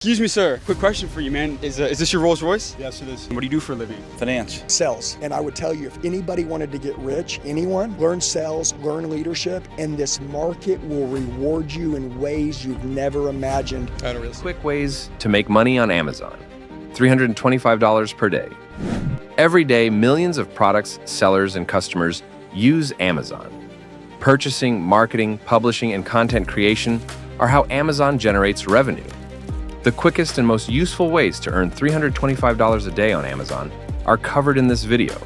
Excuse me, sir. Quick question for you, man. Is this your Rolls Royce? Yes, it is. And what do you do for a living? Finance. Sales. And I would tell you, if anybody wanted to get rich, anyone, learn sales, learn leadership, and this market will reward you in ways you've never imagined. Quick ways to make money on Amazon. $325 per day. Every day, millions of products, sellers, and customers use Amazon. Purchasing, marketing, publishing, and content creation are how Amazon generates revenue. The quickest and most useful ways to earn $325 a day on Amazon are covered in this video.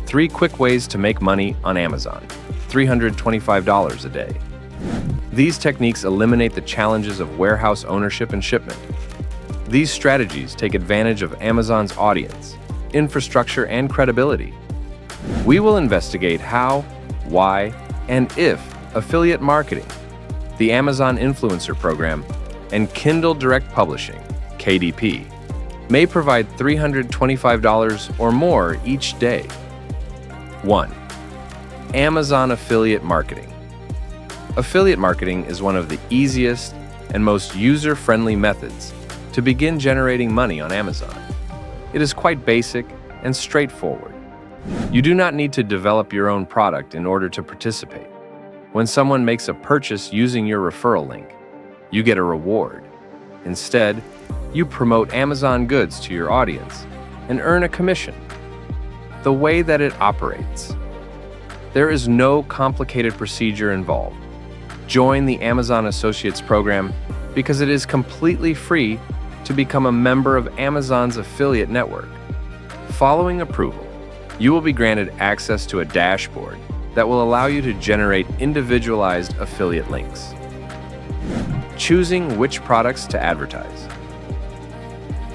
3 quick ways to make money on Amazon. $325 a day. These techniques eliminate the challenges of warehouse ownership and shipment. These strategies take advantage of Amazon's audience, infrastructure, and credibility. We will investigate how, why, and if affiliate marketing, the Amazon Influencer Program, and Kindle Direct Publishing, KDP, may provide $325 or more each day. 1. Amazon Affiliate Marketing. Affiliate marketing is one of the easiest and most user-friendly methods to begin generating money on Amazon. It is quite basic and straightforward. You do not need to develop your own product in order to participate. When someone makes a purchase using your referral link, you get a reward. Instead, you promote Amazon goods to your audience and earn a commission. The way that it operates. There is no complicated procedure involved. Join the Amazon Associates program because it is completely free to become a member of Amazon's affiliate network. Following approval, you will be granted access to a dashboard that will allow you to generate individualized affiliate links. Choosing which products to advertise.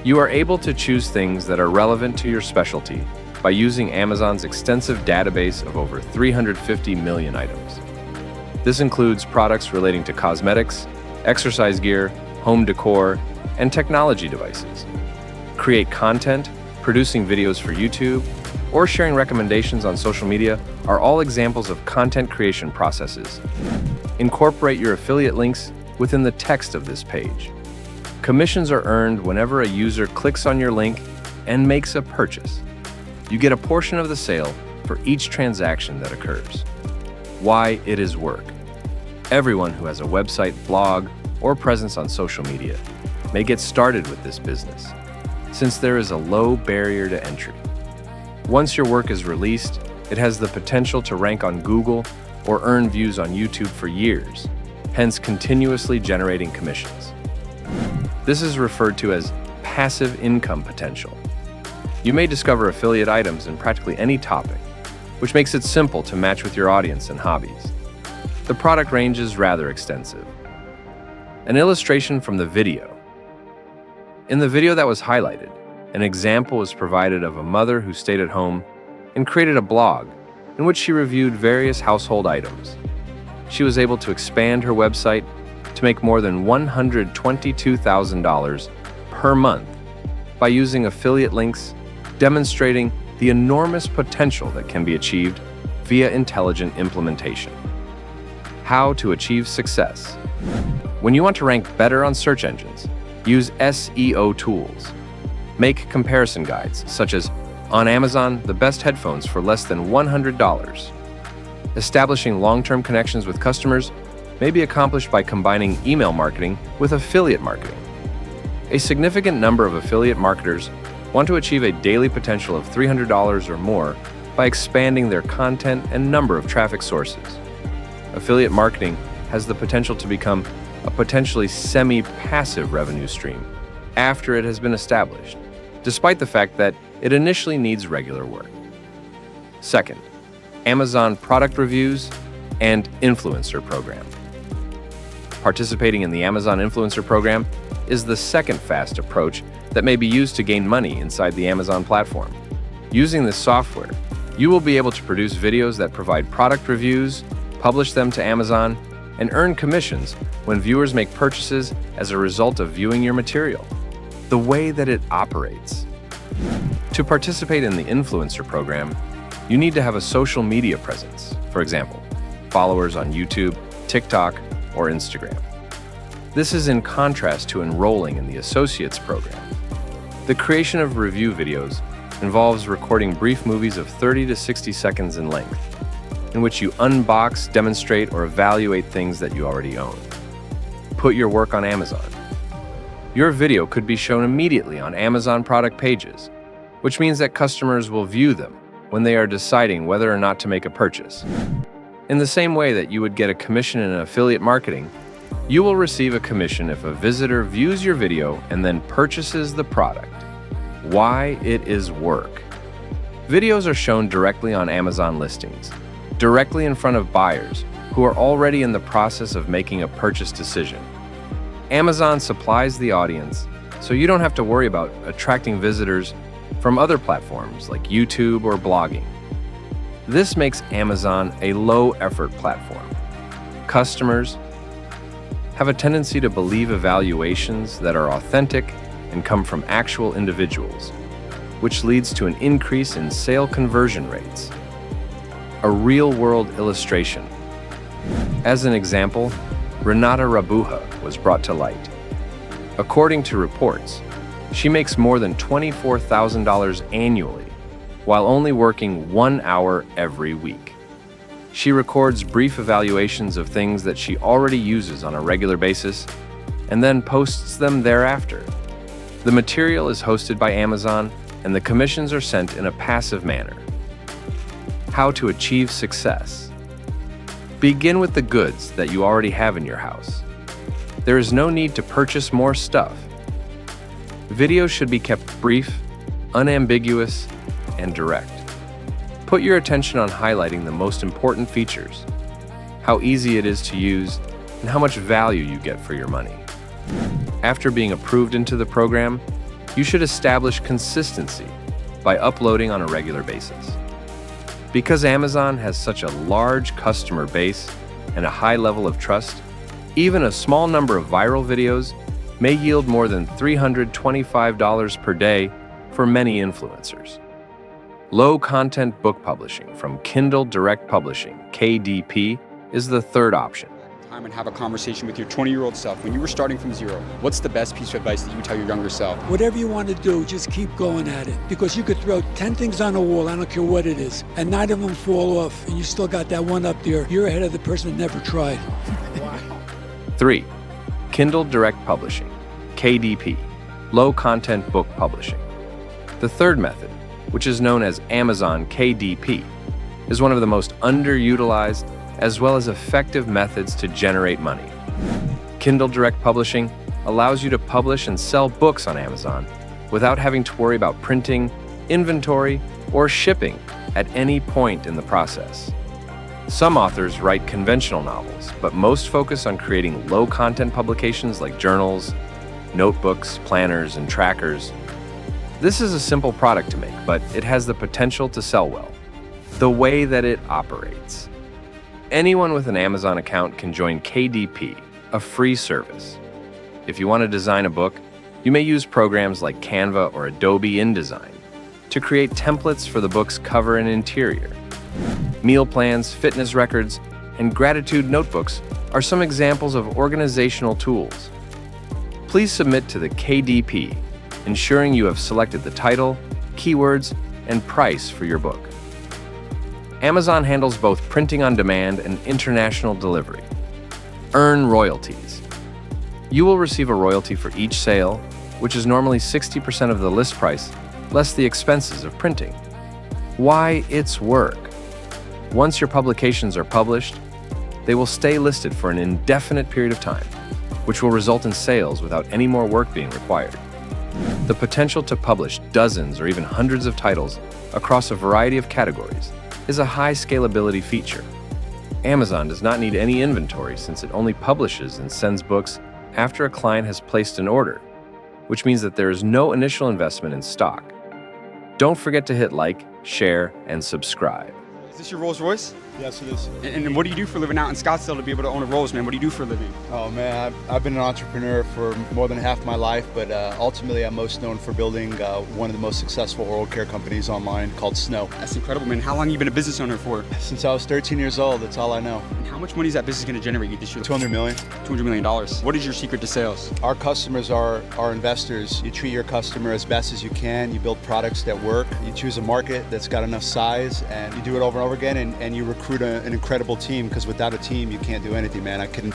You are able to choose things that are relevant to your specialty by using Amazon's extensive database of over 350 million items. This includes products relating to cosmetics, exercise gear, home decor, and technology devices. Create content, producing videos for YouTube, or sharing recommendations on social media are all examples of content creation processes. Incorporate your affiliate links within the text of this page. Commissions are earned whenever a user clicks on your link and makes a purchase. You get a portion of the sale for each transaction that occurs. Why it is work. Everyone who has a website, blog, or presence on social media may get started with this business, since there is a low barrier to entry. Once your work is released, it has the potential to rank on Google or earn views on YouTube for years, hence continuously generating commissions. This is referred to as passive income potential. You may discover affiliate items in practically any topic, which makes it simple to match with your audience and hobbies. The product range is rather extensive. An illustration from the video. In the video that was highlighted, an example was provided of a mother who stayed at home and created a blog in which she reviewed various household items. She was able to expand her website to make more than $122,000 per month by using affiliate links, demonstrating the enormous potential that can be achieved via intelligent implementation. How to achieve success. When you want to rank better on search engines, use SEO tools. Make comparison guides, such as on Amazon, the best headphones for less than $100. Establishing long-term connections with customers may be accomplished by combining email marketing with affiliate marketing. A significant number of affiliate marketers want to achieve a daily potential of $300 or more by expanding their content and number of traffic sources. Affiliate marketing has the potential to become a potentially semi-passive revenue stream after it has been established, despite the fact that it initially needs regular work. Second, Amazon product reviews and influencer program. Participating in the Amazon Influencer Program is the second fast approach that may be used to gain money inside the Amazon platform. Using this software, you will be able to produce videos that provide product reviews, publish them to Amazon, and earn commissions when viewers make purchases as a result of viewing your material. The way that it operates. To participate in the Influencer Program, you need to have a social media presence, for example, followers on YouTube, TikTok, or Instagram. This is in contrast to enrolling in the Associates program. The creation of review videos involves recording brief movies of 30 to 60 seconds in length, in which you unbox, demonstrate, or evaluate things that you already own. Put your work on Amazon. Your video could be shown immediately on Amazon product pages, which means that customers will view them when they are deciding whether or not to make a purchase. In the same way that you would get a commission in affiliate marketing, you will receive a commission if a visitor views your video and then purchases the product. Why it is work. Videos are shown directly on Amazon listings, directly in front of buyers who are already in the process of making a purchase decision. Amazon supplies the audience, so you don't have to worry about attracting visitors from other platforms like YouTube or blogging. This makes Amazon a low-effort platform. Customers have a tendency to believe evaluations that are authentic and come from actual individuals, which leads to an increase in sale conversion rates. A real-world illustration. As an example, Renata Rabuja was brought to light. According to reports, she makes more than $24,000 annually while only working 1 hour every week. She records brief evaluations of things that she already uses on a regular basis and then posts them thereafter. The material is hosted by Amazon and the commissions are sent in a passive manner. How to achieve success. Begin with the goods that you already have in your house. There is no need to purchase more stuff. Videos should be kept brief, unambiguous, and direct. Put your attention on highlighting the most important features, how easy it is to use, and how much value you get for your money. After being approved into the program, you should establish consistency by uploading on a regular basis. Because Amazon has such a large customer base and a high level of trust, even a small number of viral videos may yield more than $325 per day for many influencers. Low-content book publishing from Kindle Direct Publishing, KDP, is the third option. Time and have a conversation with your 20-year-old self when you were starting from zero. What's the best piece of advice that you would tell your younger self? Whatever you want to do, just keep going at it. Because you could throw 10 things on a wall, I don't care what it is, and 9 of them fall off, and you still got that one up there. You're ahead of the person that never tried. 3. Kindle Direct Publishing, KDP, low-content book publishing. The third method, which is known as Amazon KDP, is one of the most underutilized as well as effective methods to generate money. Kindle Direct Publishing allows you to publish and sell books on Amazon without having to worry about printing, inventory, or shipping at any point in the process. Some authors write conventional novels, but most focus on creating low-content publications like journals, notebooks, planners, and trackers. This is a simple product to make, but it has the potential to sell well. The way that it operates. Anyone with an Amazon account can join KDP, a free service. If you want to design a book, you may use programs like Canva or Adobe InDesign to create templates for the book's cover and interior. Meal plans, fitness records, and gratitude notebooks are some examples of organizational tools. Please submit to the KDP, ensuring you have selected the title, keywords, and price for your book. Amazon handles both printing on demand and international delivery. Earn royalties. You will receive a royalty for each sale, which is normally 60% of the list price, less the expenses of printing. Why it's work. Once your publications are published, they will stay listed for an indefinite period of time, which will result in sales without any more work being required. The potential to publish dozens or even hundreds of titles across a variety of categories is a high scalability feature. Amazon does not need any inventory since it only publishes and sends books after a client has placed an order, which means that there is no initial investment in stock. Don't forget to hit like, share, and subscribe. Is this your Rolls Royce? Yes, it is. And what do you do for a living out in Scottsdale to be able to own a Rolls, man? What do you do for a living? Oh man, I've been an entrepreneur for more than half my life, but ultimately I'm most known for building one of the most successful oral care companies online called Snow. That's incredible, man. How long have you been a business owner for? Since I was 13 years old, that's all I know. And how much money is that business going to generate you this year? 200 million. $200 million. What is your secret to sales? Our customers are our investors. You treat your customer as best as you can. You build products that work. You choose a market that's got enough size, and you do it over and over again, and you recruit an incredible team, because without a team, you can't do anything, man. I couldn't